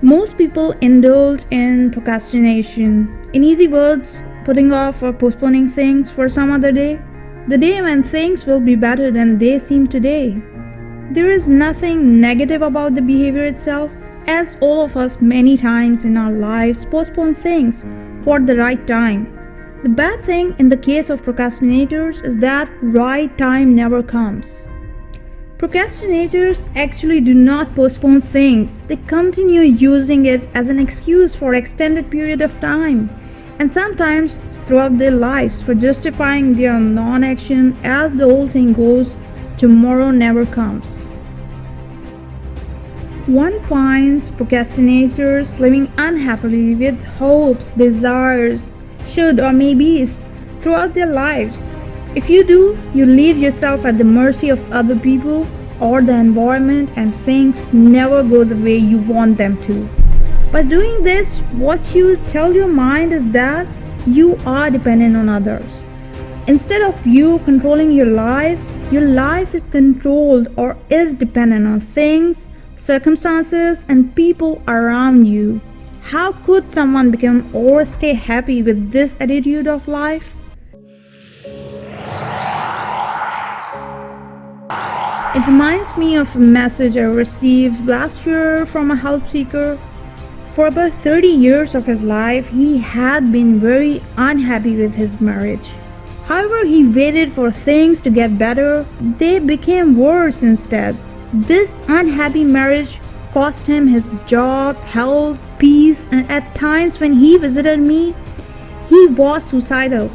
Most people indulge in procrastination. In easy words, putting off or postponing things for some other day. The day when things will be better than they seem today. There is nothing negative about the behavior itself, as all of us many times in our lives postpone things for the right time. The bad thing in the case of procrastinators is that right time never comes. Procrastinators actually do not postpone things, they continue using it as an excuse for extended period of time, and sometimes throughout their lives for justifying their non-action. As the old saying goes, tomorrow never comes. One finds procrastinators living unhappily with hopes, desires, should or maybes throughout their lives. If you do, you leave yourself at the mercy of other people or the environment, and things never go the way you want them to. By doing this, what you tell your mind is that you are dependent on others. Instead of you controlling your life is controlled or is dependent on things, circumstances, and people around you. How could someone become or stay happy with this attitude of life? It reminds me of a message I received last year from a help seeker. For about 30 years of his life, he had been very unhappy with his marriage. However, he waited for things to get better. They became worse instead. This unhappy marriage cost him his job, health, peace, and at times when he visited me, he was suicidal.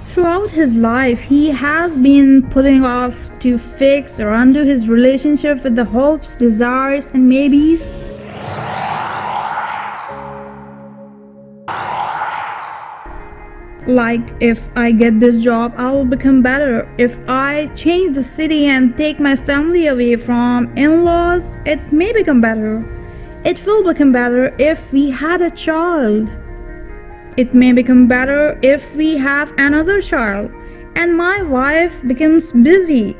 Throughout his life, he has been putting off to fix or undo his relationship with the hopes, desires, and maybes. Like, if I get this job, I'll become better. If I change the city and take my family away from in-laws, it may become better. It will become better if we had a child. It may become better if we have another child and my wife becomes busy.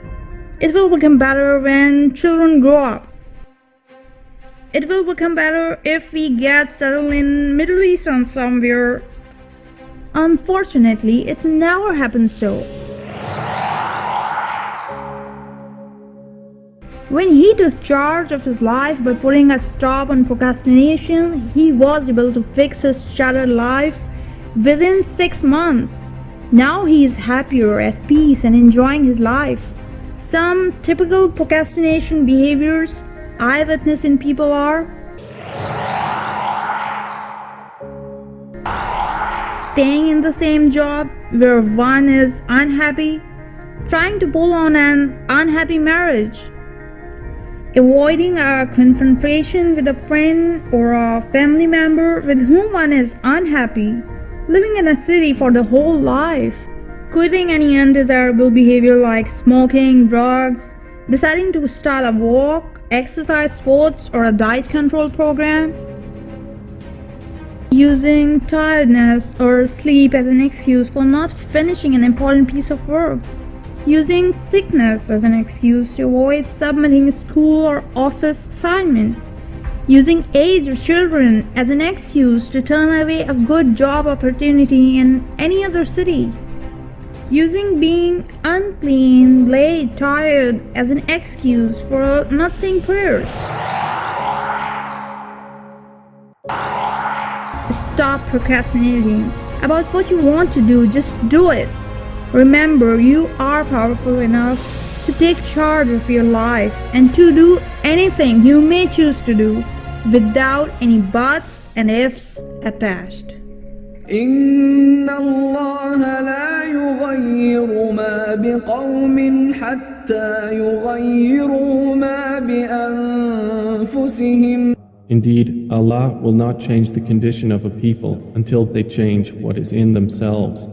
It will become better when children grow up. It will become better if we get settled in Middle East or somewhere. Unfortunately, it never happened so. When he took charge of his life by putting a stop on procrastination, he was able to fix his shattered life within 6 months. Now he is happier, at peace, and enjoying his life. Some typical procrastination behaviors I witness in people are staying in the same job where one is unhappy, trying to pull on an unhappy marriage, avoiding a confrontation with a friend or a family member with whom one is unhappy, living in a city for the whole life, quitting any undesirable behavior like smoking, drugs, deciding to start a walk, exercise, sports, or a diet control program, using tiredness or sleep as an excuse for not finishing an important piece of work, using sickness as an excuse to avoid submitting a school or office assignment, using age or children as an excuse to turn away a good job opportunity in any other city, using being unclean, late, tired as an excuse for not saying prayers. Stop procrastinating about what you want to do, just do it. Remember, you are powerful enough to take charge of your life and to do anything you may choose to do without any buts and ifs attached. إن الله لا يغير ما بقوم حتى يغيروا ما بأنفسهم. Indeed, Allah will not change the condition of a people until they change what is in themselves.